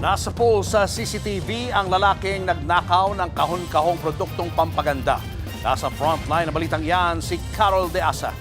Nasa pool sa CCTV ang lalaking nagnakaw ng kahon-kahong produktong pampaganda. Nasa frontline ng balitang yan si Carol De Asa.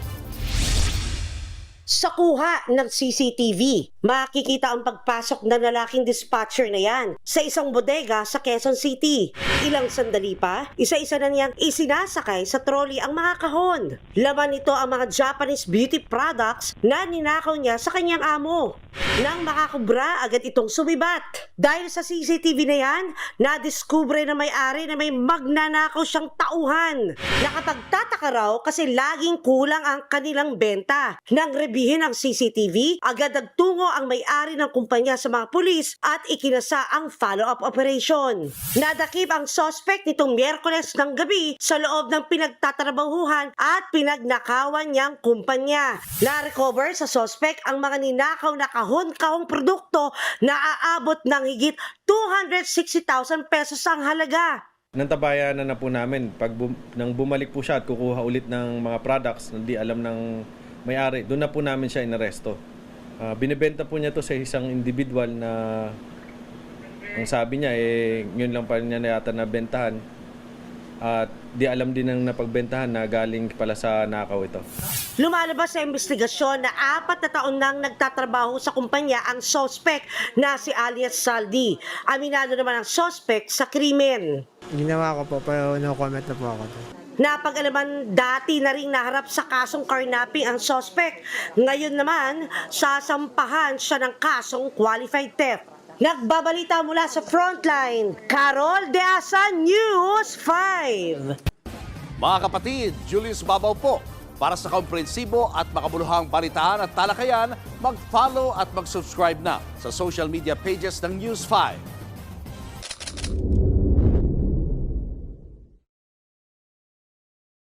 Sa kuha ng CCTV, makikita ang pagpasok ng lalaking dispatcher na yan sa isang bodega sa Quezon City. Ilang sandali pa, isa-isa na niyang isinasakay sa trolley ang mga kahon. Laman nito ang mga Japanese beauty products na ninakaw niya sa kanyang amo. Nang makakubra, agad itong sumibat. Dahil sa CCTV na yan, nadiskubre na may-ari na may magnanakaw siyang tauhan. Nakapagtataka raw kasi laging kulang ang kanilang benta. Nang rebihin ang CCTV, agad nagtungo ang may-ari ng kumpanya sa mga pulis at ikinasa ang follow-up operation. Nadakip ang suspect nitong Miyerkules ng gabi sa loob ng pinagtatrabahuhan at pinagnakawan niyang kumpanya. Na-recover sa suspect ang mga ninakaw na kahon-kahong produkto na aabot ng higit 260,000 pesos ang halaga. Nantabayanan na po namin nang bumalik po siya at kukuha ulit ng mga products na di alam ng may-ari. Doon na po namin siya inaresto. Binibenta po niya to sa isang individual na ang sabi niya yun lang pa niya na yata nabentahan. At di alam din ng napagbentahan na galing pala sa nakaw ito. Lumalabas sa investigasyon na 4 na taon nang nagtatrabaho sa kumpanya ang suspect na si alias Saldi. Aminado naman ang suspect sa krimen. Ginawa ko po, pero no comment na po ako. Napag-alaman dati na rin naharap sa kasong carnapping ang suspect. Ngayon naman, sasampahan siya ng kasong qualified theft. Nagbabalita mula sa Frontline, Carol De Asa, News 5. Mga kapatid, Julius Babaw po. Para sa komprehensibo at makabuluhang balitaan at talakayan, mag-follow at mag-subscribe na sa social media pages ng News 5.